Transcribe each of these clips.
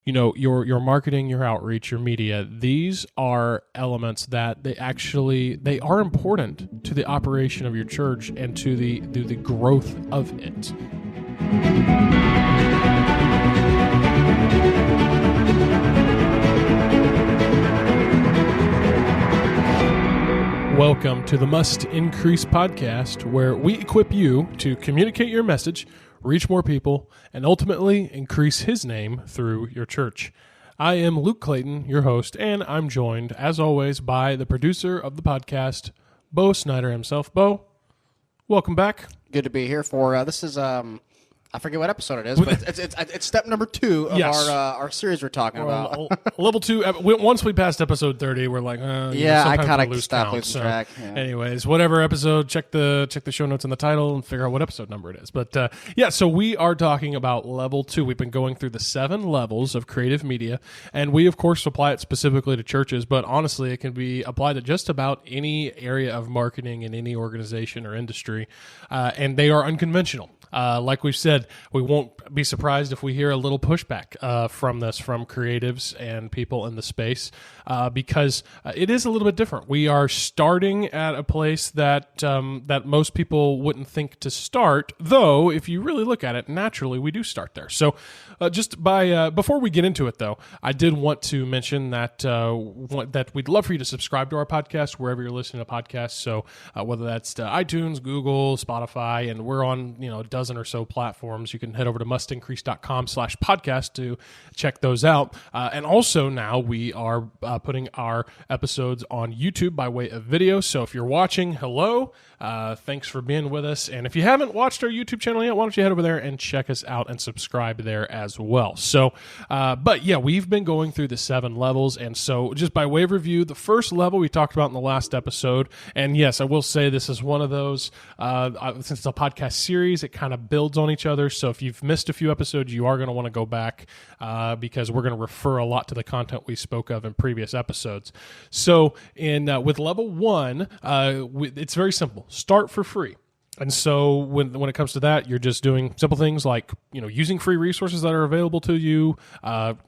your marketing, your outreach, your media, these are elements that they are important to the operation of your church and to the growth of it. Welcome to the Must Increase podcast, where we equip you to communicate your message, reach more people, and ultimately increase His name through your church. I am Luke Clayton, your host, and I'm joined, as always, by the producer of the podcast, Bo Snyder himself. Bo, welcome back. Good to be here for this is I forget what episode it is, but it's step number 2 of our series we're talking about. Level 2. Once we passed episode 30, we're like, I kind of stopped losing track. Yeah. Anyways, whatever episode, check the show notes in the title and figure out what episode number it is. But so we are talking about level 2. We've been going through the 7 levels of creative media, and we of course apply it specifically to churches. But honestly, it can be applied to just about any area of marketing in any organization or industry, and they are unconventional. Like we've said, we won't be surprised if we hear a little pushback from creatives and people in the space, because it is a little bit different. We are starting at a place that most people wouldn't think to start, though if you really look at it, naturally we do start there. So before we get into it, though, I did want to mention that we'd love for you to subscribe to our podcast wherever you're listening to podcasts. So whether that's to iTunes, Google, Spotify, and we're on a dozen or so platforms. You can head over to mustincrease.com/podcast to check those out. And also now we are putting our episodes on YouTube by way of video. So if you're watching, hello, thanks for being with us. And if you haven't watched our YouTube channel yet, why don't you head over there and check us out and subscribe there as well. So, but yeah, we've been going through the 7 levels. And so just by way of review, the first level we talked about in the last episode. And yes, I will say this is one of those, since it's a podcast series, it kind of builds on each other. So if you've missed a few episodes, you are going to want to go back because we're going to refer a lot to the content we spoke of in previous episodes. So with level 1, it's very simple. Start for free. And so when it comes to that, you're just doing simple things like, using free resources that are available to you,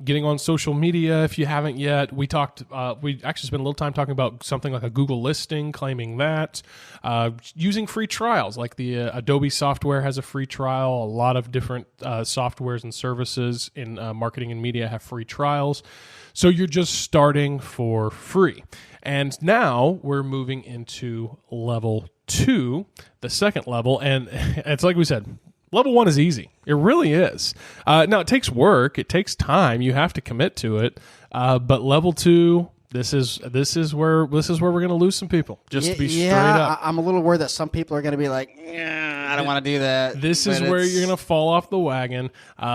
getting on social media if you haven't yet. We actually spent a little time talking about something like a Google listing, claiming that, using free trials, like the Adobe software has a free trial. A lot of different softwares and services in marketing and media have free trials. So you're just starting for free. And now we're moving into level 2, the second level, and it's like we said, level 1 is easy. It really is. Now it takes work, it takes time. You have to commit to it. But level 2, this is where we're going to lose some people. Just to be straight up. I'm a little worried that some people are going to be like, I don't want to do that. This is where you're going to fall off the wagon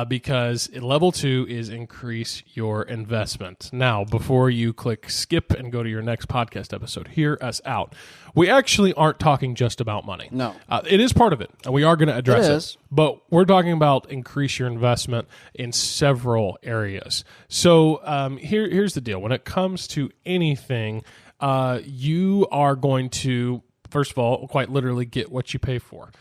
because level 2 is increase your investment. Now, before you click skip and go to your next podcast episode, hear us out. We actually aren't talking just about money. No. It is part of it, and we are going to address it. But we're talking about increase your investment in several areas. So here's the deal. When it comes to anything, you are going to, first of all, quite literally get what you pay for.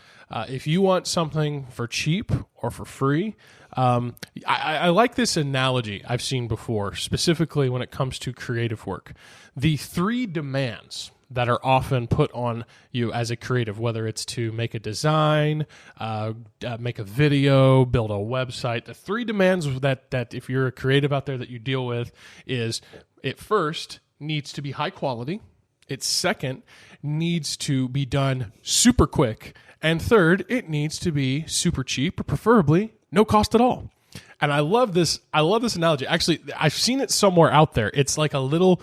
If you want something for cheap or for free, I like this analogy I've seen before, specifically when it comes to creative work. The 3 demands that are often put on you as a creative, whether it's to make a design, make a video, build a website. The 3 demands that if you're a creative out there that you deal with is, it first needs to be high quality. It second needs to be done super quick. And third, it needs to be super cheap, or preferably no cost at all. And I love this analogy. Actually, I've seen it somewhere out there. It's like some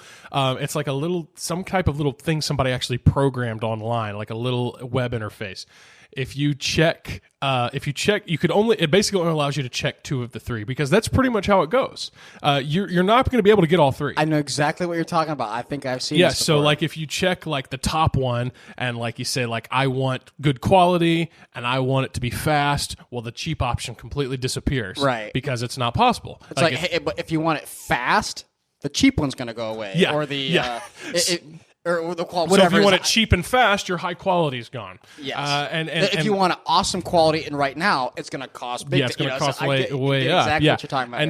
type of little thing somebody actually programmed online, like a little web interface. If you check, it basically only allows you to check 2 of the 3, because that's pretty much how it goes. You're not going to be able to get all 3. I know exactly what you're talking about. I think I've seen this before. So like if you check like the top one and like you say like I want good quality and I want it to be fast, well the cheap option completely disappears. Right. Because it's not possible. It's but if you want it fast, the cheap one's going to go away. Yeah. Or the or the quality. So if you want it cheap and fast, your high quality is gone. Yes. And if you want an awesome quality, and right now it's going to cost big. Yeah, it's going to cost way up. Exactly what you're talking about.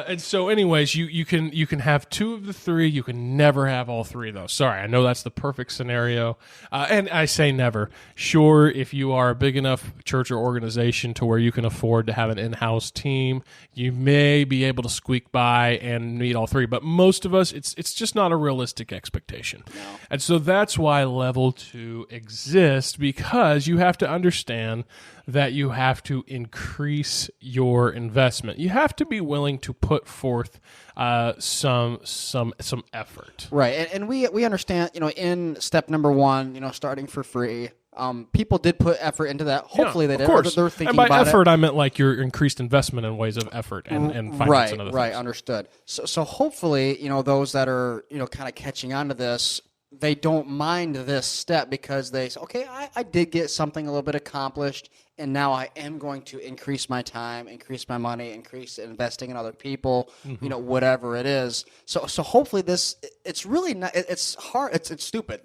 And so, anyways, you can have 2 of the 3. You can never have all 3 though. Sorry, I know that's the perfect scenario. And I say never. Sure, if you are a big enough church or organization to where you can afford to have an in-house team, you may be able to squeak by and meet all 3. But most of us, it's just not a realistic expectation. No. And so that's why level 2 exists, because you have to understand that you have to increase your investment. You have to be willing to put forth some effort. Right. And we understand, in step number 1, starting for free, people did put effort into that. Hopefully they did. Of course. They're thinking and by about effort, it. I meant like your increased investment in ways of effort and finance and other things. Right, understood. So hopefully, those that are, kind of catching on to this, they don't mind this step because they say, okay, I did get something a little bit accomplished, and now I am going to increase my time, increase my money, increase investing in other people, whatever it is. So hopefully this, it's really not, it's hard, it's stupid.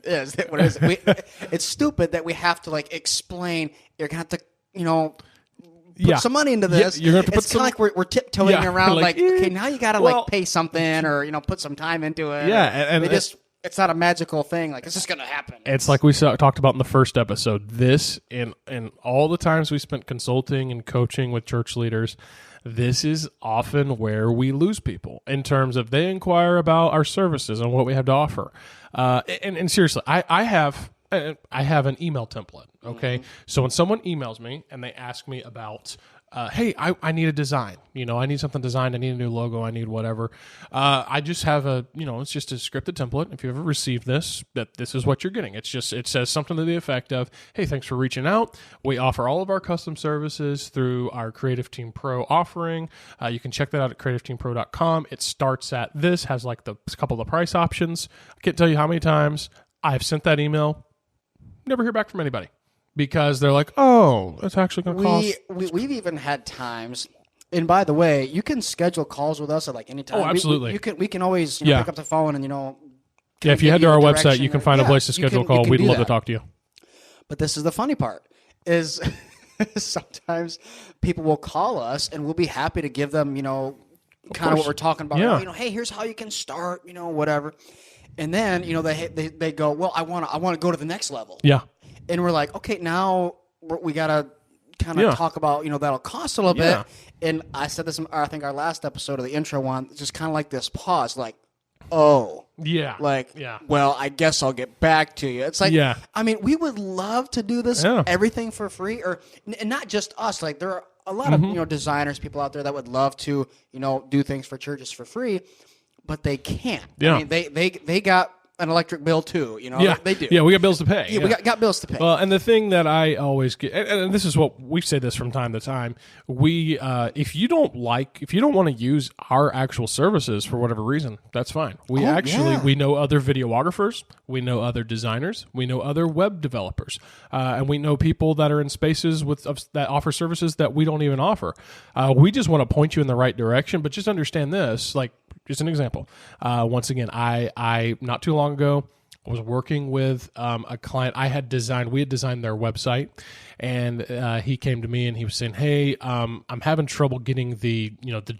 What is it? It's stupid that we have to explain, you're going to have to, put some money into this. You're gonna have to it's kind of like we're tiptoeing around okay, now you got to pay something or, put some time into it. Yeah. And it's not a magical thing. It's just going to happen. It's like we talked about in the first episode. This, and all the times we spent consulting and coaching with church leaders, this is often where we lose people in terms of they inquire about our services and what we have to offer. And seriously, I have an email template, okay? Mm-hmm. So when someone emails me and they ask me about hey, I need a design. I need something designed. I need a new logo. I need whatever. I just have it's just a scripted template. If you ever received this, that this is what you're getting. It says something to the effect of, hey, thanks for reaching out. We offer all of our custom services through our Creative Team Pro offering. You can check that out at creativeteampro.com. It starts at this, has a couple of price options. I can't tell you how many times I've sent that email, never hear back from anybody. Because they're like, oh, it's actually going to cost. We've even had times, and by the way, you can schedule calls with us at any time. Oh, absolutely. We can always pick up the phone and if you head to our website, you can find a place to schedule a call. We'd love to talk to you. But this is the funny part: is sometimes people will call us and we'll be happy to give them kind of what we're talking about. Yeah. Hey, here's how you can start. Whatever. And then they go, well, I want to go to the next level. Yeah. And we're like, okay, now we got to kind of talk about, that'll cost a little bit. And I said this in, I think, our last episode of the intro one, just kind of like this pause, oh. Yeah. Well, I guess I'll get back to you. It's I mean, we would love to do this, everything for free, and not just us. There are a lot of, designers, people out there that would love to, do things for churches for free, but they can't. Yeah. I mean, they got an electric bill too, they do. Yeah, we got bills to pay. Yeah, we got bills to pay. Well, and the thing that I always get, and this is what we say this from time to time, if you don't want to use our actual services for whatever reason, that's fine. We know other videographers, we know other designers, we know other web developers, and we know people that are in spaces that offer services that we don't even offer. We just want to point you in the right direction, but just understand this, just an example. Once again, I not too long ago was working with a client. We had designed their website, and he came to me and he was saying, "Hey, I'm having trouble getting the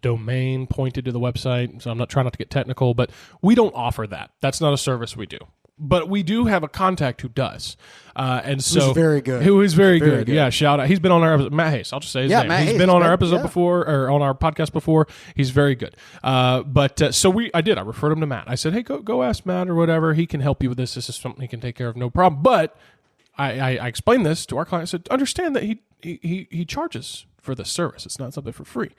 domain pointed to the website. So I'm not trying not to get technical, but we don't offer that. That's not a service we do." But we do have a contact who does. And so who's very good. Who is very good. Yeah, shout out. He's been on our episode. Matt Hayes. I'll just say his name. Matt He's Hayes been on our episode before, or on our podcast before. He's very good. So I referred him to Matt. I said, hey, go ask Matt or whatever. He can help you with this. This is something he can take care of, no problem. But I explained this to our client. I said, understand that he charges for this service. It's not something for free.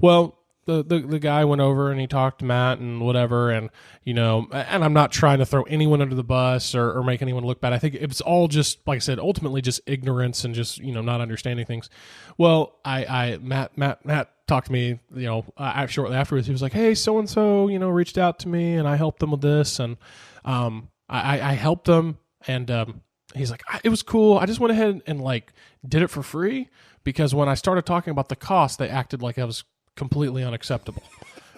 Well, the guy went over and he talked to Matt and whatever, and and I'm not trying to throw anyone under the bus or make anyone look bad. I think it's all just, like I said, ultimately just ignorance and just not understanding things. Well, Matt talked to me, shortly afterwards. He was like, hey, so and so, reached out to me and I helped them with this, and I helped them, and he's like, it was cool. I just went ahead and did it for free because when I started talking about the cost, they acted like I was completely unacceptable.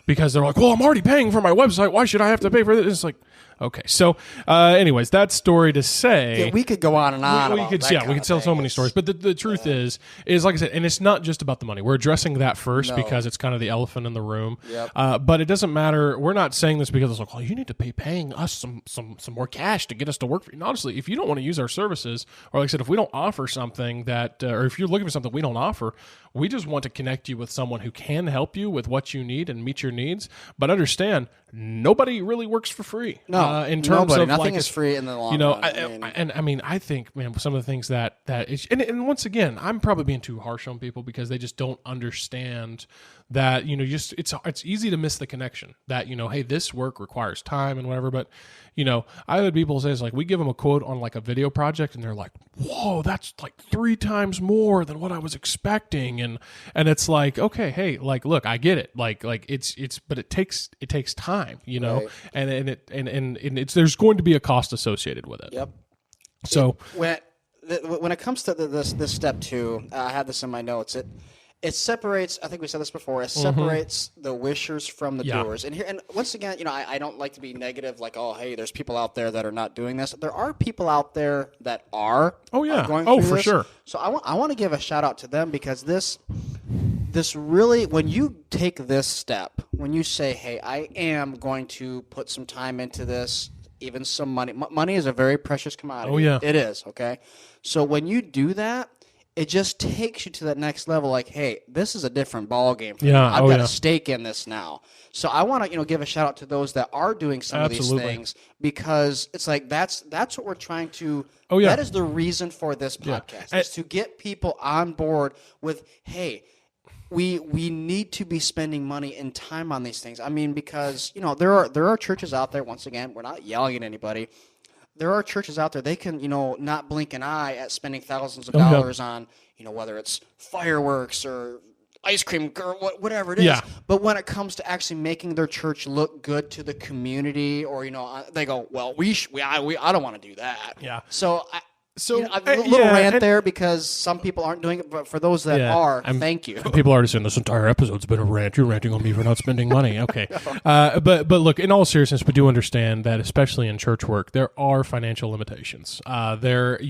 because they're like, well, I'm already paying for my website. Why should I have to pay for this? It's like, okay. So, anyways, that story to say, Yeah, we could go on and on. we could tell so many stories. But the truth is like I said, and it's not just about the money. We're addressing that first because it's kind of the elephant in the room. Yep. But it doesn't matter. We're not saying this because it's like, oh, you need to be paying us some more cash to get us to work for you. And honestly, if you don't want to use our services, or like I said, if we don't offer something that, or if you're looking for something we don't offer, we just want to connect you with someone who can help you with what you need and meet your needs. But understand, nobody really works for free. No, in terms of nothing is free in the long run. I mean, I think, man, some of the things that is, and once again, I'm probably being too harsh on people because they just don't understand that, it's easy to miss the connection that, hey, this work requires time and whatever. But, I had people say, it's like, we give them a quote on like a video project and they're like, whoa, that's like 3 times more than what I was expecting. And it's like, okay, hey, like, look, I get it. Like but it takes time, Right. and it's, there's going to be a cost associated with it. Yep. So when it comes to this step 2, I had this in my notes. It separates. I think we said this before. It separates the wishers from the doers. And once again, I don't like to be negative. Like, oh, hey, there's people out there that are not doing this. There are people out there that are. Going through for this. sure. So I want to give a shout out to them because this really, when you take this step, when you say, hey, I am going to put some time into this, even some money. Money is a very precious commodity. Oh, yeah. It is, okay? So when you do that, it just takes you to that next level. Like, hey, this is a different ball game for me. I've got a stake in this now. So I want to, give a shout out to those that are doing some of these things because it's like that's what we're trying to. Oh yeah, that is the reason for this podcast is to get people on board with, hey, we need to be spending money and time on these things. I mean, because there are churches out there. Once again, we're not yelling at anybody. There are churches out there, they can, not blink an eye at spending thousands of dollars on, whether it's fireworks or ice cream or whatever it is. Yeah. But when it comes to actually making their church look good to the community, or, they go, well, I don't want to do that. Yeah. So a little rant there because some people aren't doing it, but for those that are, thank you. People are just saying this entire episode's been a rant. You're ranting on me for not spending money. Okay. But look, in all seriousness, we do understand that, especially in church work, there are financial limitations. You're a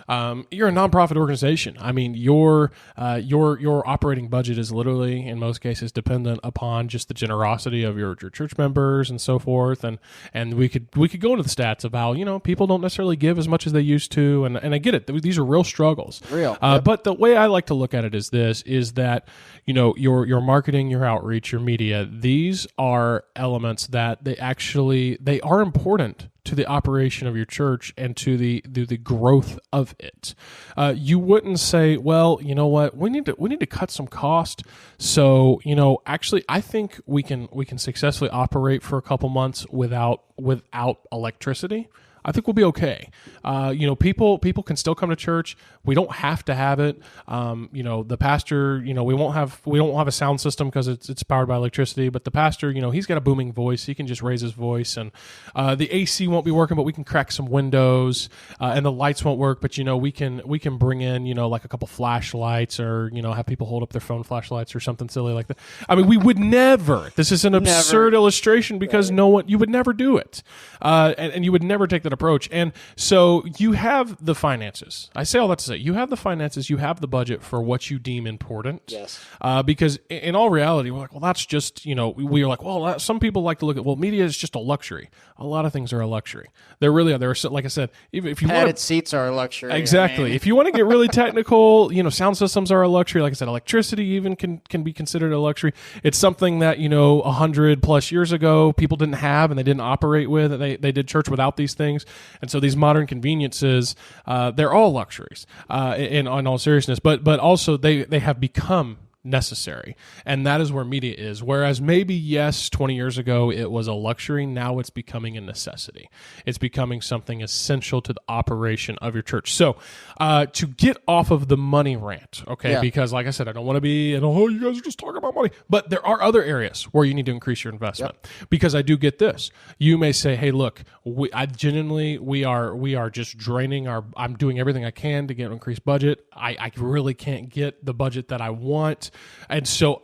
nonprofit organization. I mean, your operating budget is literally, in most cases, dependent upon just the generosity of your church members and so forth. And we could go into the stats of how, people don't necessarily give as much as they used to. And I get it. These are real struggles. But the way I like to look at it is that, your marketing, your outreach, your media, these are elements that they are important to the operation of your church and to the growth of it. You wouldn't say, well, you know what, we need to cut some cost. So, actually, I think we can successfully operate for a couple months without electricity. I think we'll be okay. People can still come to church. We don't have to have it. The pastor, we don't have a sound system because it's powered by electricity. But the pastor, he's got a booming voice. He can just raise his voice, and the AC won't be working, but we can crack some windows, and the lights won't work. But we can bring in like a couple flashlights, or have people hold up their phone flashlights or something silly like that. I mean, we would never. This is an absurd illustration because you would never do it, and you would never take that approach. And so you have the finances. I say all that to say you have the finances, you have the budget for what you deem important. Yes. Because in all reality, we're like, well, that's just, we are like, well, some people like to look at, well, media is just a luxury. A lot of things are a luxury. They really are. They're, like I said, if you padded seats are a luxury. Exactly. I mean. If you want to get really technical, sound systems are a luxury. Like I said, electricity even can be considered a luxury. It's something that, 100 plus years ago, people didn't have and they didn't operate with. They did church without these things. And so these modern conveniences, they're all luxuries in all seriousness, but also they have become necessary. And that is where media is. Whereas maybe, yes, 20 years ago, it was a luxury. Now it's becoming a necessity. It's becoming something essential to the operation of your church. So to get off of the money rant, okay, because like I said, I don't want to be, you guys are just talking about money. But there are other areas where you need to increase your investment. Because I do get this. You may say, hey, look, we are just draining I'm doing everything I can to get an increased budget. I really can't get the budget that I want. And so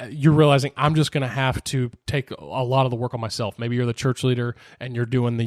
you're realizing I'm just going to have to take a lot of the work on myself. Maybe you're the church leader and you're doing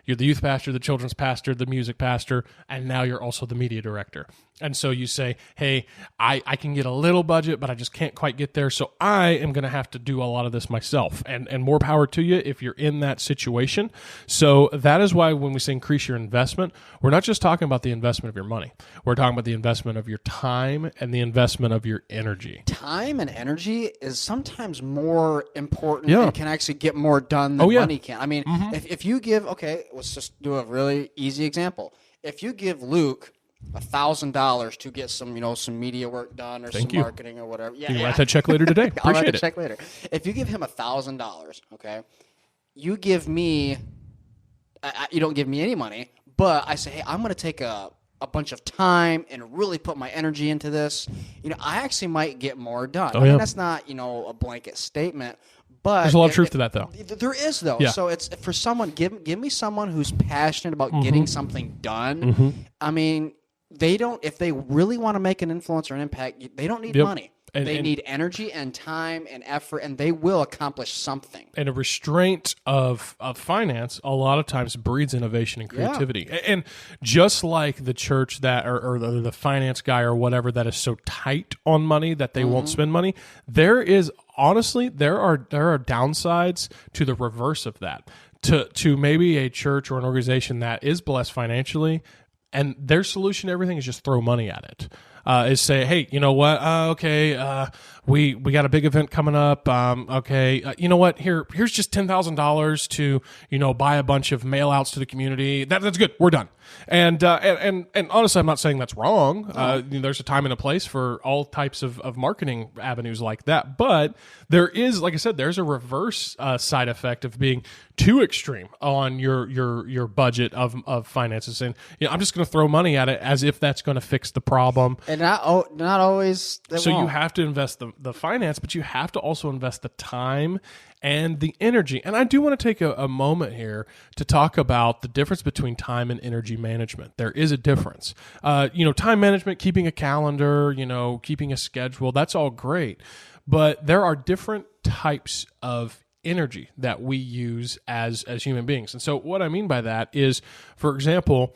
you're the youth pastor, the children's pastor, the music pastor, and now you're also the media director. And so you say, hey, I can get a little budget, but I just can't quite get there. So I am going to have to do a lot of this myself. And more power to you if you're in that situation. So that is why when we say increase your investment, we're not just talking about the investment of your money. We're talking about the investment of your time and the investment of your energy. Time and energy is sometimes more important and can actually get more done than money can. I mean, if you give, let's just do a really easy example. If you give Luke $1,000 to get some media work done or marketing or whatever. Yeah, you write that check later today. I'll write the check later. If you give him $1,000, you give me, you don't give me any money, but I say, hey, I'm going to take a bunch of time and really put my energy into this. I actually might get more done. I mean, that's not, a blanket statement. But there's a lot of truth to that, though. There is, though. Yeah. So it's for someone. Give me someone who's passionate about getting something done. I mean, they don't. If they really want to make an influence or an impact, they don't need money. They need energy and time and effort, and they will accomplish something. And a restraint of finance a lot of times breeds innovation and creativity. Yeah. And just like the church that or the finance guy or whatever that is so tight on money that they won't spend money, there are downsides to the reverse of that. To maybe a church or an organization that is blessed financially, and their solution to everything is just throw money at it. Is say, hey, you know what? We got a big event coming up. You know what? Here's just $10,000 to buy a bunch of mail outs to the community. That's good. We're done. And honestly, I'm not saying that's wrong. There's a time and a place for all types of marketing avenues like that. But there is, like I said, there's a reverse side effect of being too extreme on your budget of finances. And I'm just going to throw money at it as if that's going to fix the problem. And not always. You have to invest the finance, but you have to also invest the time and the energy. And I do want to take a moment here to talk about the difference between time and energy management. There is a difference. Time management, keeping a calendar, keeping a schedule, that's all great. But there are different types of energy that we use as human beings. And so what I mean by that is, for example,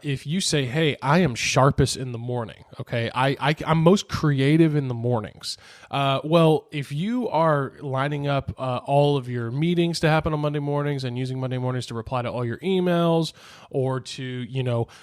if you say, hey, I am sharpest in the morning, okay, I'm most creative in the mornings. Well, if you are lining up all of your meetings to happen on Monday mornings and using Monday mornings to reply to all your emails or to,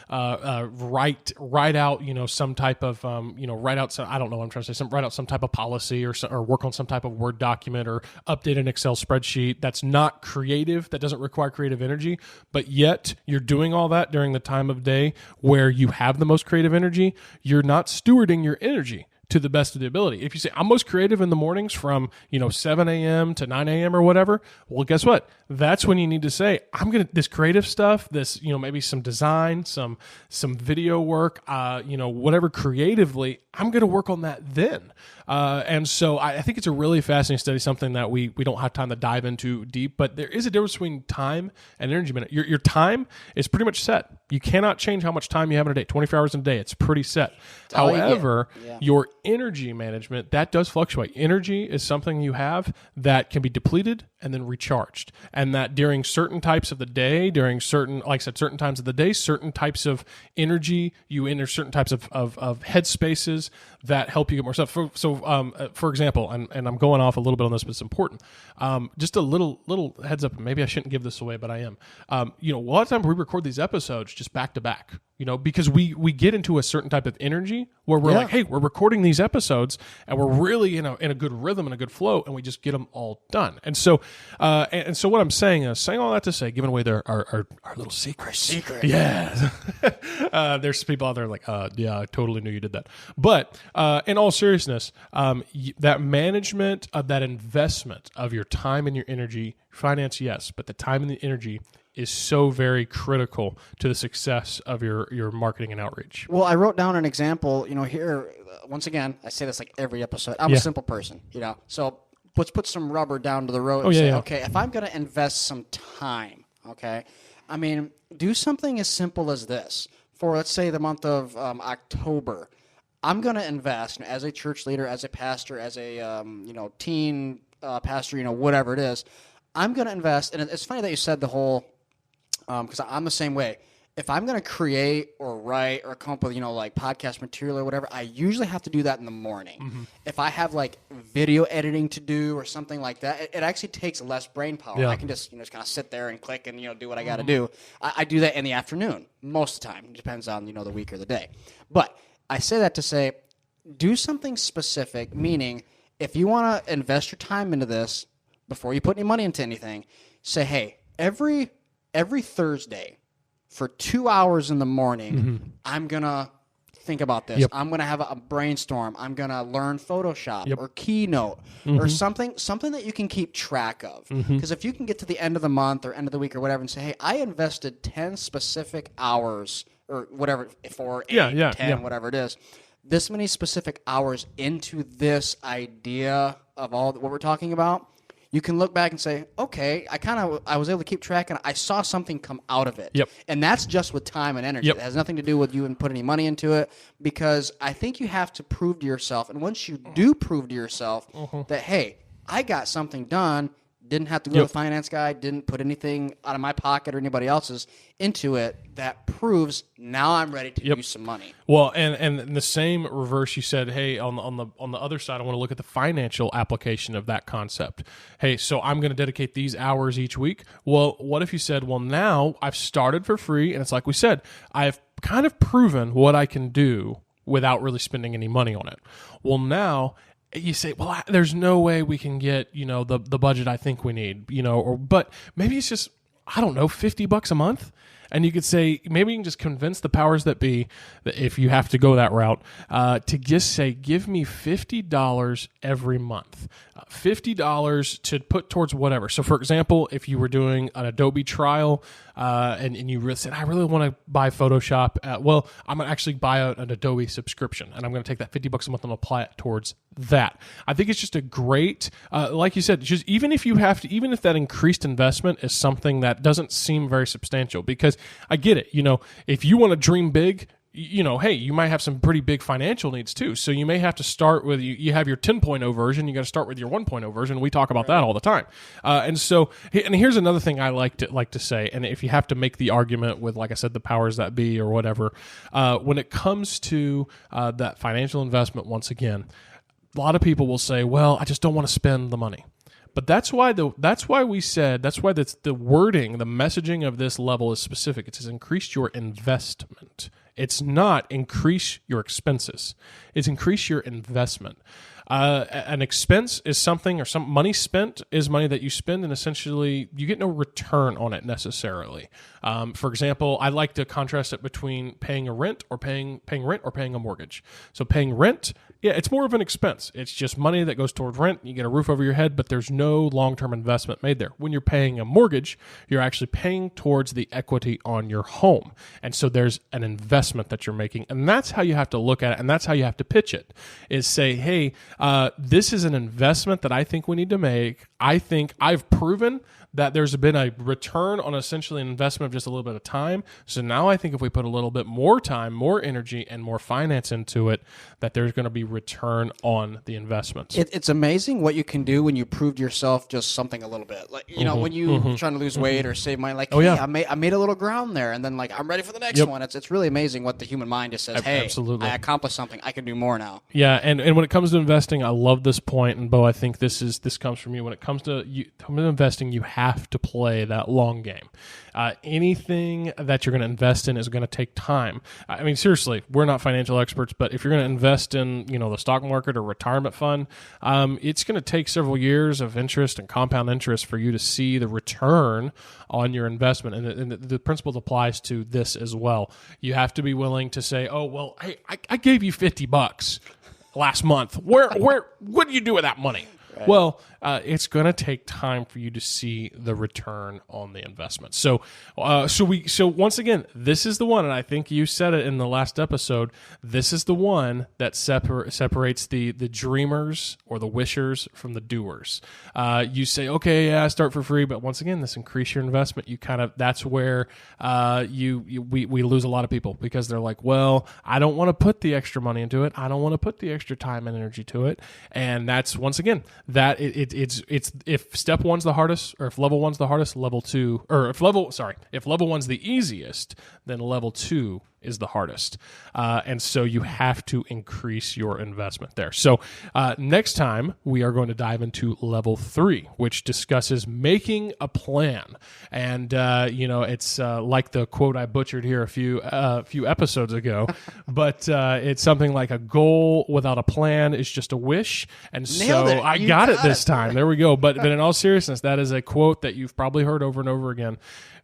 write out, some type of, write out some, I don't know what I'm trying to say, write out some type of policy or work on some type of Word document or update an Excel spreadsheet that's not creative, that doesn't require creative energy, but yet you're doing all that during the time of day where you have the most creative energy, you're not stewarding your energy to the best of the ability. If you say, I'm most creative in the mornings from, 7 a.m. to 9 a.m. or whatever, well, guess what? That's when you need to say, this creative stuff, this, maybe some design, some video work, whatever creatively, I'm going to work on that then. And so I think it's a really fascinating study, something that we don't have time to dive into deep, but there is a difference between time and energy management. Your time is pretty much set. You cannot change how much time you have in a day, 24 hours in a day. It's pretty set. However, your energy management, that does fluctuate. Energy is something you have that can be depleted and then recharged. And that during certain types of the day, certain times of the day, certain types of energy, you enter certain types of headspaces that help you get more stuff. For example, and I'm going off a little bit on this, but it's important. Just a little heads up, maybe I shouldn't give this away, but I am. A lot of times we record these episodes just back to back, because we get into a certain type of energy where we're like, hey, we're recording these episodes and we're really in a good rhythm and a good flow, and we just get them all done. And so what I'm saying is, saying all that to say, giving away our little secrets. Yeah. There's people out there like, yeah, I totally knew you did that. But in all seriousness, that management of that investment of your time and your energy, finance, yes, but the time and the energy is so very critical to the success of your marketing and outreach. Well, I wrote down an example, here, once again, I say this like every episode. I'm a simple person, so let's put some rubber down to the road and say, okay, if I'm going to invest some time, okay, I mean, do something as simple as this. For, let's say, the month of October, I'm going to invest as a church leader, as a pastor, as a teen pastor, whatever it is. I'm going to invest, and it's funny that you said the whole, because I'm the same way. If I'm going to create or write or come up with, like podcast material or whatever, I usually have to do that in the morning. Mm-hmm. If I have like video editing to do or something like that, it actually takes less brain power. Yeah. I can just, just kind of sit there and click and, do what I got to do. I do that in the afternoon most of the time. It depends on, the week or the day. But I say that to say, do something specific, meaning if you want to invest your time into this before you put any money into anything, say, hey, every Thursday, for 2 hours in the morning, I'm going to think about this. Yep. I'm going to have a brainstorm. I'm going to learn Photoshop or Keynote or something that you can keep track of. Because if you can get to the end of the month or end of the week or whatever and say, hey, I invested 10 specific hours or whatever, 4, 8, 10, whatever it is, this many specific hours into this idea of all what we're talking about, you can look back and say, okay, I was able to keep track, and I saw something come out of it. Yep. And that's just with time and energy. Yep. It has nothing to do with you and put any money into it, because I think you have to prove to yourself, and once you do prove to yourself that, hey, I got something done, didn't have to go to the finance guy, didn't put anything out of my pocket or anybody else's into it, that proves now I'm ready to use some money. Well, and in the same reverse, you said, hey, on the other side, I want to look at the financial application of that concept. Hey, so I'm going to dedicate these hours each week. Well, what if you said, well, now I've started for free, and it's like we said, I've kind of proven what I can do without really spending any money on it. Well, now you say, well, there's no way we can get, the budget I think we need, but maybe it's just, I don't know, $50 a month. And you could say, maybe you can just convince the powers that be, that if you have to go that route, to just say, give me $50 every month. $50 to put towards whatever. So, for example, if you were doing an Adobe trial and you said, I really want to buy Photoshop, well, I'm going to actually buy an Adobe subscription, and I'm going to take that $50 a month and apply it towards that. I think it's just a great, like you said, just even if that increased investment is something that doesn't seem very substantial, because I get it, if you want to dream big, hey, you might have some pretty big financial needs too. So you may have to start with, you have your 10.0 version, you got to start with your 1.0 version. We talk about that all the time. And here's another thing I like to say, and if you have to make the argument with, like I said, the powers that be or whatever, when it comes to that financial investment, once again, a lot of people will say, well, I just don't want to spend the money. But that's why the wording, the messaging of this level is specific. It says increase your investment. It's not increase your expenses. It's increase your investment. An expense is something, or some money spent is money that you spend, and essentially you get no return on it necessarily. For example, I like to contrast it between paying a rent or paying rent or paying a mortgage. So paying rent, it's more of an expense. It's just money that goes toward rent. You get a roof over your head, but there's no long-term investment made there. When you're paying a mortgage, you're actually paying towards the equity on your home. And so there's an investment that you're making. And that's how you have to look at it, and that's how you have to pitch it, is say, hey, this is an investment that I think we need to make. I think I've proven that there's been a return on essentially an investment of just a little bit of time. So now I think if we put a little bit more time, more energy, and more finance into it, that there's going to be return on the investments. It's amazing what you can do when you prove to yourself just something a little bit. Like, when you're trying to lose weight or save money, like, I made a little ground there, and then like I'm ready for the next one. It's really amazing what the human mind just says, hey, absolutely. I accomplished something. I can do more now. Yeah, and when it comes to investing, I love this point, and Bo, I think this comes from you. When it comes to investing, you have to play that long game. Anything that you're going to invest in is going to take time. I mean, seriously, we're not financial experts, but if you're going to invest in, the stock market or retirement fund, it's going to take several years of interest and compound interest for you to see the return on your investment. And the principle applies to this as well. You have to be willing to say, oh, well, hey, I gave you $50 last month. What do you do with that money? Well, it's going to take time for you to see the return on the investment. So once again, this is the one, and I think you said it in the last episode. This is the one that separates the dreamers or the wishers from the doers. You say, okay, yeah, start for free, but once again, this increase your investment. You that's where we lose a lot of people, because they're like, well, I don't want to put the extra money into it. I don't want to put the extra time and energy to it. And that's, once again, that it's if step one's the hardest, or if level one's the hardest, level two, or if level one's the easiest, then level two is the hardest. And so you have to increase your investment there. So next time we are going to dive into level 3, which discusses making a plan. And, it's like the quote I butchered here a few episodes ago, but it's something like, a goal without a plan is just a wish. And so I got it this time. There we go. But in all seriousness, that is a quote that you've probably heard over and over again.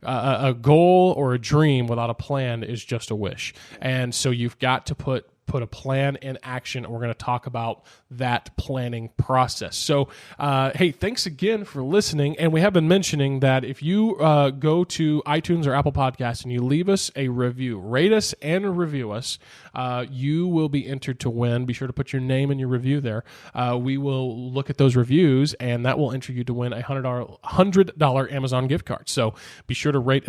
A goal or a dream without a plan is just a wish. And so you've got to put a plan in action, and we're going to talk about that planning process. So, hey, thanks again for listening. And we have been mentioning that if you go to iTunes or Apple Podcasts and you leave us a review, rate us and review us, you will be entered to win. Be sure to put your name in your review there. We will look at those reviews, and that will enter you to win a $100 Amazon gift card. So be sure to rate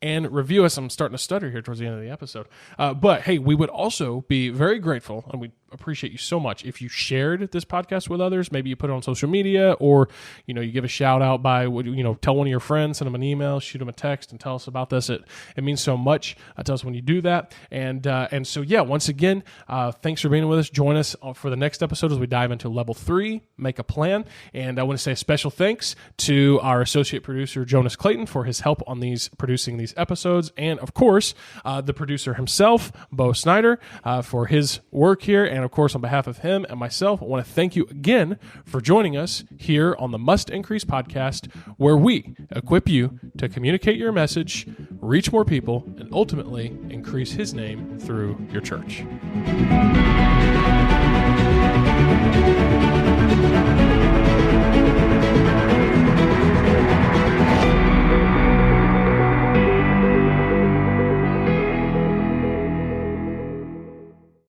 and review us. I'm starting to stutter here towards the end of the episode. But hey, we would also be very grateful, and we appreciate you so much if you shared this podcast with others. Maybe you put it on social media, or you give a shout out by tell one of your friends, send them an email, shoot them a text, and tell us about this. It means so much to us when you do that. And so yeah, once again, thanks for being with us. Join us for the next episode as we dive into level 3, make a plan. And I want to say a special thanks to our associate producer Jonas Clayton for his help on producing these episodes, and of course the producer himself, Bo Snyder, for his work here. And of course, on behalf of him and myself, I want to thank you again for joining us here on the Must Increase podcast, where we equip you to communicate your message, reach more people, and ultimately increase his name through your church.